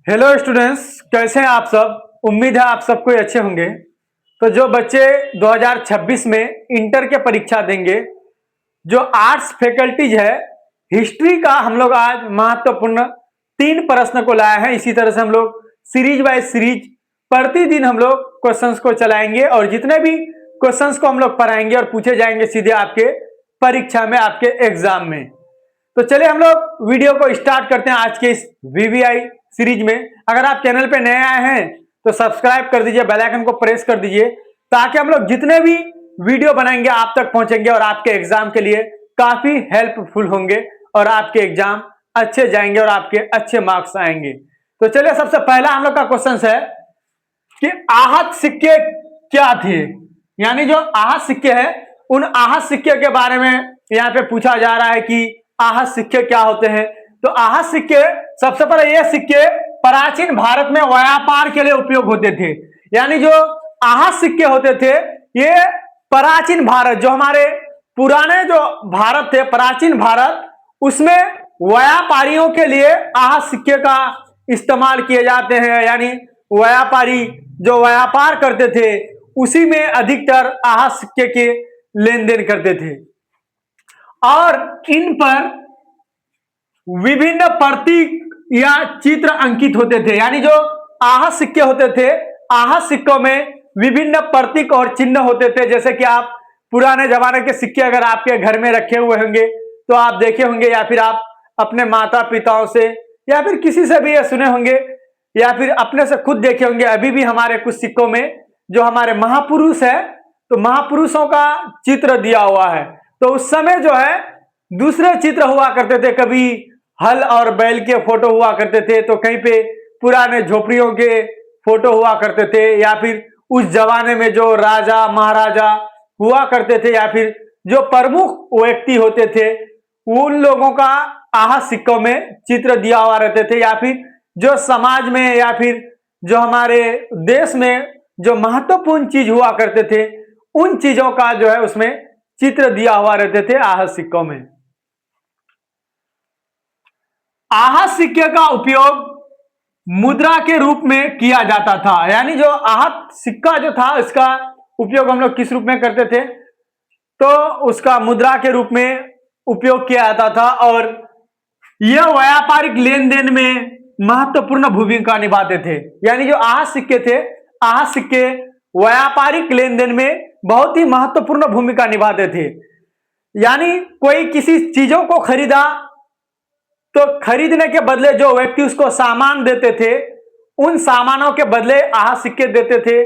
Hello students, कैसे हैं आप सब। उम्मीद है आप सबको अच्छे होंगे। तो जो बच्चे 2026 में इंटर के परीक्षा देंगे, जो आर्ट्स फैकल्टीज है, हिस्ट्री का हम लोग आज महत्वपूर्ण 3 प्रश्न को लाए हैं। इसी तरह से हम लोग सीरीज बाय सीरीज प्रतिदिन हम लोग क्वेश्चंस को चलाएंगे और जितने भी क्वेश्चंस को हम लोग पढ़ाएंगे और पूछे जाएंगे सीधे आपके परीक्षा में, आपके एग्जाम में। तो चलिए हम लोग वीडियो को स्टार्ट करते हैं आज के इस वीवीआई सीरीज में। अगर आप चैनल पे नए आए हैं तो सब्सक्राइब कर दीजिए, बेल आइकन को प्रेस कर दीजिए, ताकि हम लोग जितने भी वीडियो बनाएंगे आप तक पहुंचेंगे और आपके एग्जाम के लिए काफी हेल्पफुल होंगे और आपके एग्जाम अच्छे जाएंगे और आपके अच्छे मार्क्स आएंगे। तो चलिए सबसे पहला हम लोग का क्वेश्चन है कि आहत सिक्के क्या थे। यानी जो आहत सिक्के हैं, उन आहत सिक्के के बारे में यहाँ पे पूछा जा रहा है कि आहत सिक्के क्या होते हैं। तो आहत सिक्के, सबसे पहले ये सिक्के प्राचीन भारत में व्यापार के लिए उपयोग होते थे। यानी जो आहत सिक्के होते थे, ये प्राचीन भारत, जो हमारे पुराने जो भारत थे, प्राचीन भारत, उसमें व्यापारियों के लिए आहत सिक्के का इस्तेमाल किए जाते हैं। यानी व्यापारी जो व्यापार करते थे उसी में अधिकतर आहत सिक्के के लेन देन करते थे और इन पर विभिन्न प्रतीक या चित्र अंकित होते थे। यानी जो आहत सिक्के होते थे, आहत सिक्कों में विभिन्न प्रतीक और चिन्ह होते थे। जैसे कि आप पुराने जमाने के सिक्के अगर आपके घर में रखे हुए होंगे तो आप देखे होंगे, या फिर आप अपने माता पिताओं से या फिर किसी से भी ये सुने होंगे, या फिर अपने से खुद देखे होंगे। अभी भी हमारे कुछ सिक्कों में जो हमारे महापुरुष है, तो महापुरुषों का चित्र दिया हुआ है। तो उस समय जो है दूसरे चित्र हुआ करते थे, कभी हल और बैल के फोटो हुआ करते थे, तो कहीं पे पुराने झोपड़ियों के फोटो हुआ करते थे, या फिर उस जमाने में जो राजा महाराजा हुआ करते थे या फिर जो प्रमुख व्यक्ति होते थे, उन लोगों का आहत सिक्कों में चित्र दिया हुआ रहते थे। या फिर जो समाज में या फिर जो हमारे देश में जो महत्वपूर्ण चीज हुआ करते थे, उन चीजों का जो है उसमें चित्र दिया हुआ रहते थे आहत सिक्कों में। आहत सिक्के का उपयोग मुद्रा के रूप में किया जाता था। यानी जो आहत सिक्का जो था, इसका उपयोग हम लोग किस रूप में करते थे, तो उसका मुद्रा के रूप में उपयोग किया जाता था और यह व्यापारिक लेन देन में महत्वपूर्ण भूमिका निभाते थे। यानी जो आहत सिक्के थे, आहत सिक्के व्यापारिक लेन देन में बहुत ही महत्वपूर्ण भूमिका निभाते थे। यानी कोई किसी चीजों को खरीदा तो खरीदने के बदले जो व्यक्ति उसको सामान देते थे, उन सामानों के बदले आहत सिक्के देते थे।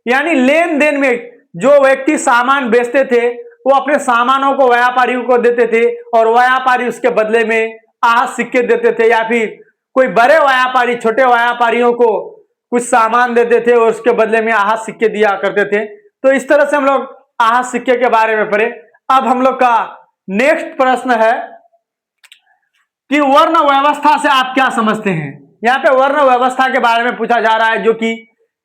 यानी लेन देन में जो व्यक्ति सामान बेचते थे वो अपने सामानों को व्यापारियों को देते थे और व्यापारी उसके बदले में आहत सिक्के देते थे। या फिर कोई बड़े व्यापारी छोटे व्यापारियों को कुछ सामान देते थे और उसके बदले में आहत सिक्के दिया करते थे। तो इस तरह से हम लोग आहत सिक्के के बारे में पढ़े। अब हम लोग का नेक्स्ट प्रश्न है कि वर्ण व्यवस्था से आप क्या समझते हैं। यहाँ पे वर्ण व्यवस्था के बारे में पूछा जा रहा है, जो कि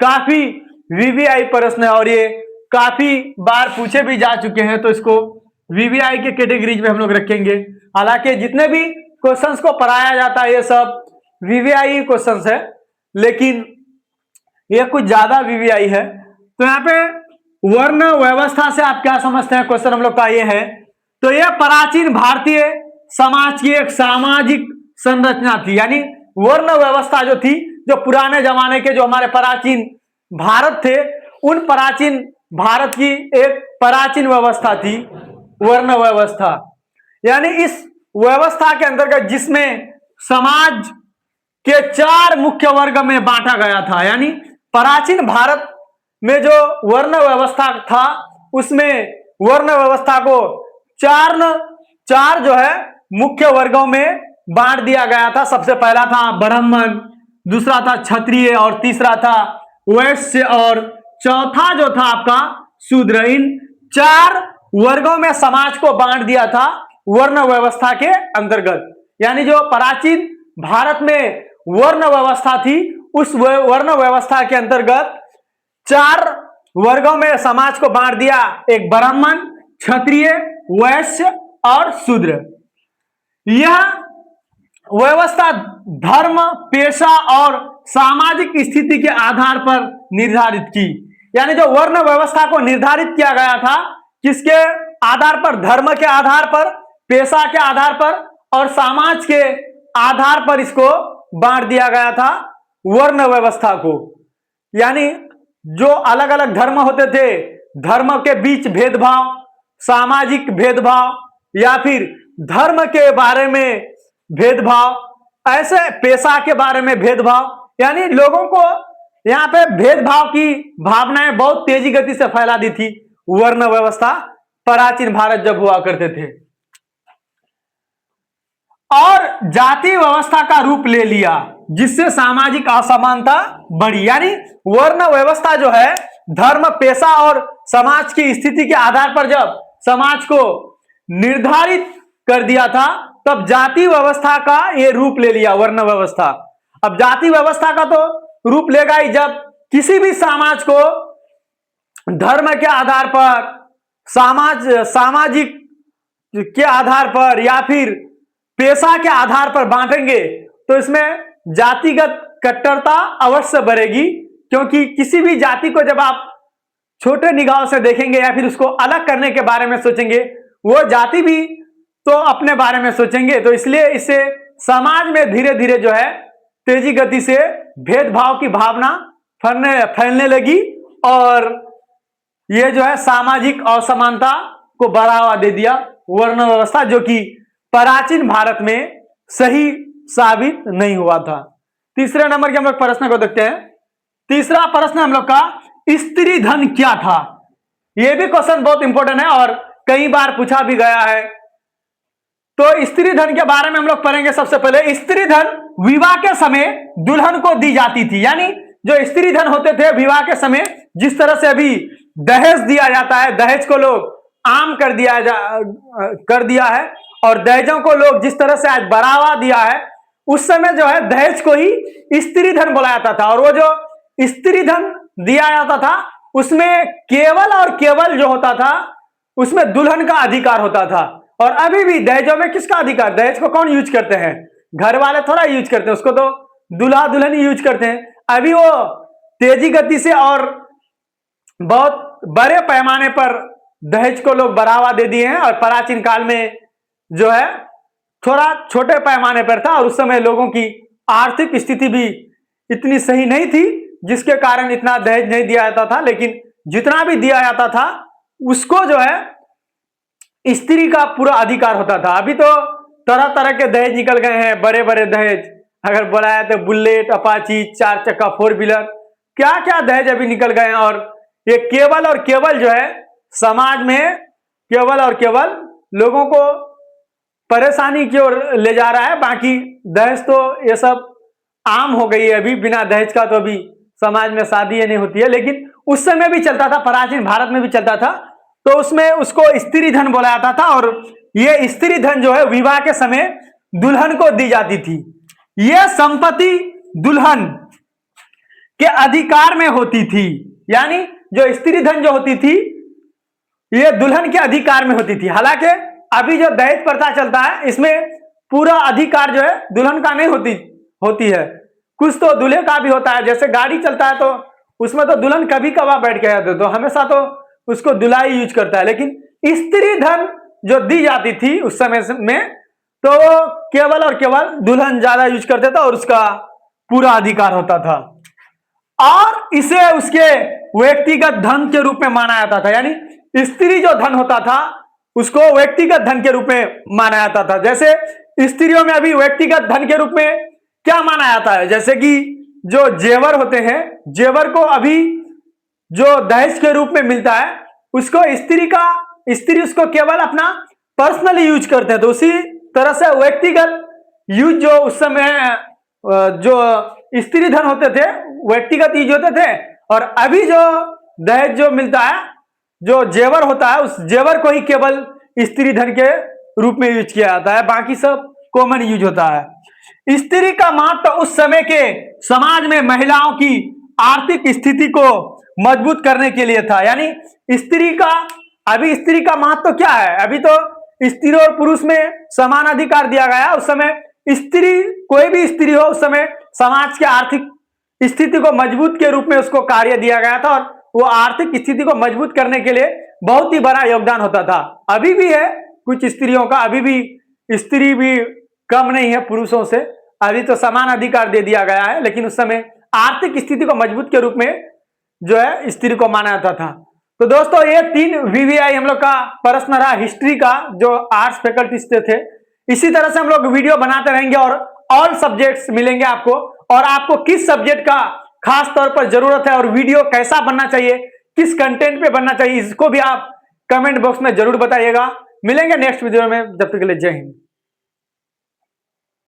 काफी वीवीआई प्रश्न है और ये काफी बार पूछे भी जा चुके हैं। तो इसको वीवीआई के कैटेगरीज में हम लोग रखेंगे। हालांकि जितने भी क्वेश्चंस को पढ़ाया जाता है ये सब वीवीआई क्वेश्चंस है, लेकिन ये कुछ ज्यादा वीवीआई है। तो यहाँ पे वर्ण व्यवस्था से आप क्या समझते हैं, क्वेश्चन हम लोग का ये है। तो यह प्राचीन भारतीय समाज की एक सामाजिक संरचना थी। यानी वर्ण व्यवस्था जो थी, जो पुराने जमाने के जो हमारे प्राचीन भारत थे, उन प्राचीन भारत की एक प्राचीन व्यवस्था थी वर्ण व्यवस्था। यानी इस व्यवस्था के अंतर्गत जिसमें समाज के 4 मुख्य वर्ग में बांटा गया था। यानी प्राचीन भारत में जो वर्ण व्यवस्था था, उसमें वर्ण व्यवस्था को चार जो है मुख्य वर्गों में बांट दिया गया था। सबसे पहला था ब्राह्मण, दूसरा था क्षत्रिय और तीसरा था वैश्य और चौथा जो था आपका शूद्र। इन 4 वर्गों में समाज को बांट दिया था वर्ण व्यवस्था के अंतर्गत। यानी जो प्राचीन भारत में वर्ण व्यवस्था थी, उस वर्ण व्यवस्था के अंतर्गत 4 वर्गों में समाज को बांट दिया, एक ब्राह्मण, क्षत्रिय, वैश्य और शूद्र। यह व्यवस्था धर्म, पेशा और सामाजिक स्थिति के आधार पर निर्धारित की। यानी जो वर्ण व्यवस्था को निर्धारित किया गया था, किसके आधार पर? धर्म के आधार पर, पेशा के आधार पर और समाज के आधार पर इसको बांट दिया गया था, वर्ण व्यवस्था को। यानी जो अलग अलग धर्म होते थे, धर्म के बीच भेदभाव, सामाजिक भेदभाव या फिर धर्म के बारे में भेदभाव, ऐसे पेशा के बारे में भेदभाव, यानी लोगों को यहां पे भेदभाव की भावनाएं बहुत तेजी गति से फैला दी थी वर्ण व्यवस्था प्राचीन भारत जब हुआ करते थे। और जाति व्यवस्था का रूप ले लिया, जिससे सामाजिक असमानता बढ़ी। यानी वर्ण व्यवस्था जो है, धर्म, पेशा और समाज की स्थिति के आधार पर जब समाज को निर्धारित कर दिया था, तब जाति व्यवस्था का ये रूप ले लिया, वर्ण व्यवस्था। अब जाति व्यवस्था का तो रूप लेगा ही जब किसी भी समाज को धर्म के आधार पर, सामाजिक के आधार पर या फिर पेशा के आधार पर बांटेंगे, तो इसमें जातिगत कट्टरता अवश्य बढ़ेगी। क्योंकि किसी भी जाति को जब आप छोटे निगाहों से देखेंगे या फिर उसको अलग करने के बारे में सोचेंगे, वो जाति भी तो अपने बारे में सोचेंगे। तो इसलिए इससे समाज में धीरे धीरे जो है तेजी गति से भेदभाव की भावना फैलने लगी और ये जो है सामाजिक असमानता को बढ़ावा दे दिया वर्ण व्यवस्था, जो कि प्राचीन भारत में सही साबित नहीं हुआ था। तीसरे नंबर के हम लोग प्रश्न को देखते हैं। तीसरा प्रश्न हम लोग का, स्त्री धन क्या था? यह भी क्वेश्चन बहुत इंपॉर्टेंट है और कई बार पूछा भी गया है। तो स्त्री धन के बारे में हम लोग पढ़ेंगे। सबसे पहले, स्त्री धन विवाह के समय दुल्हन को दी जाती थी। यानी जो स्त्री धन होते थे विवाह के समय, जिस तरह से अभी दहेज दिया जाता है, दहेज को लोग आम कर दिया है और दहेजों को लोग जिस तरह से आज बढ़ावा दिया है, उस समय जो है दहेज को ही स्त्री धन बोला जाता था। और वो जो स्त्री धन दिया जाता था उसमें केवल और केवल जो होता था उसमें दुल्हन का अधिकार होता था। और अभी भी दहेजों में किसका अधिकार? दहेज को कौन यूज करते हैं? घर वाले थोड़ा यूज करते हैं, उसको तो दूल्हा दुल्हन ही यूज करते हैं। अभी वो तेजी गति से और बहुत बड़े पैमाने पर दहेज को लोग बढ़ावा दे दिए हैं। और प्राचीन काल में जो है थोड़ा छोटे पैमाने पर था और उस समय लोगों की आर्थिक स्थिति भी इतनी सही नहीं थी, जिसके कारण इतना दहेज नहीं दिया जाता था। लेकिन जितना भी दिया जाता था उसको जो है स्त्री का पूरा अधिकार होता था। अभी तो तरह तरह के दहेज निकल गए हैं, बड़े बड़े दहेज, अगर बोला जाए तो बुलेट, अपाची, 4 चक्का 4 व्हीलर, क्या क्या दहेज अभी निकल गए हैं। और ये केवल और केवल जो है समाज में केवल और केवल लोगों को परेशानी की ओर ले जा रहा है। बाकी दहेज तो ये सब आम हो गई है। अभी बिना दहेज का तो अभी समाज में शादी नहीं होती है, लेकिन उस समय भी चलता था, प्राचीन भारत में भी चलता था। तो उसमें उसको स्त्री धन बोला जाता था। और ये स्त्री धन जो है विवाह के समय दुल्हन को दी जाती थी। यह संपत्ति दुल्हन के अधिकार में होती थी। यानी जो स्त्री धन जो होती थी ये दुल्हन के अधिकार में होती थी। हालांकि अभी जो दहेज प्रथा चलता है इसमें पूरा अधिकार जो है दुल्हन का नहीं होती है, कुछ तो दूल्हे का भी होता है। जैसे गाड़ी चलता है तो उसमें तो दुल्हन कभी कभार बैठ के जाते, तो हमेशा तो उसको दूल्हा ही यूज करता है। लेकिन स्त्री धन जो दी जाती थी उस समय में, तो केवल और केवल दुल्हन ज्यादा यूज करते थे और उसका पूरा अधिकार होता था। और इसे उसके व्यक्तिगत धन के रूप में माना जाता था। यानी स्त्री जो धन होता था उसको व्यक्तिगत धन के रूप में माना जाता था। जैसे स्त्रियों में अभी व्यक्तिगत धन के रूप में क्या माना जाता है? जैसे कि जो जेवर होते हैं, जेवर को अभी जो दहेज के रूप में मिलता है उसको स्त्री उसको केवल अपना पर्सनली यूज करते हैं। तो उसी तरह से व्यक्तिगत यूज जो उस समय जो स्त्री धन होते थे व्यक्तिगत यूज होते थे। और अभी जो दहेज जो मिलता है, जो जेवर होता है, उस जेवर को ही केवल स्त्री धन के रूप में यूज किया जाता है, बाकी सब कॉमन यूज होता है। स्त्री का महत्व तो उस समय के समाज में महिलाओं की आर्थिक स्थिति को मजबूत करने के लिए था। यानी स्त्री का महत्व तो क्या है? अभी तो स्त्री और पुरुष में समान अधिकार दिया गया। उस समय स्त्री, कोई भी स्त्री हो, उस समय समाज के आर्थिक स्थिति को मजबूत के रूप में उसको कार्य दिया गया था और वो आर्थिक स्थिति को मजबूत करने के लिए बहुत ही बड़ा योगदान होता था। अभी भी है कुछ स्त्रियों का, अभी भी स्त्री भी कम नहीं है पुरुषों से, अभी तो समान अधिकार दे दिया गया है, लेकिन उस समय आर्थिक स्थिति को मजबूत के रूप में जो है स्त्री को माना जाता था। तो दोस्तों ये 3 वीवीआई हम लोग का प्रश्न रहा हिस्ट्री का, जो आर्ट्स फैकल्टी से थे। इसी तरह से हम लोग वीडियो बनाते रहेंगे और ऑल सब्जेक्ट्स मिलेंगे आपको, और आपको किस सब्जेक्ट का खास तौर पर जरूरत है और वीडियो कैसा बनना चाहिए, किस कंटेंट पे बनना चाहिए, इसको भी आप कमेंट बॉक्स में जरूर बताइएगा। मिलेंगे नेक्स्ट वीडियो में, जब तक के लिए जय हिंद।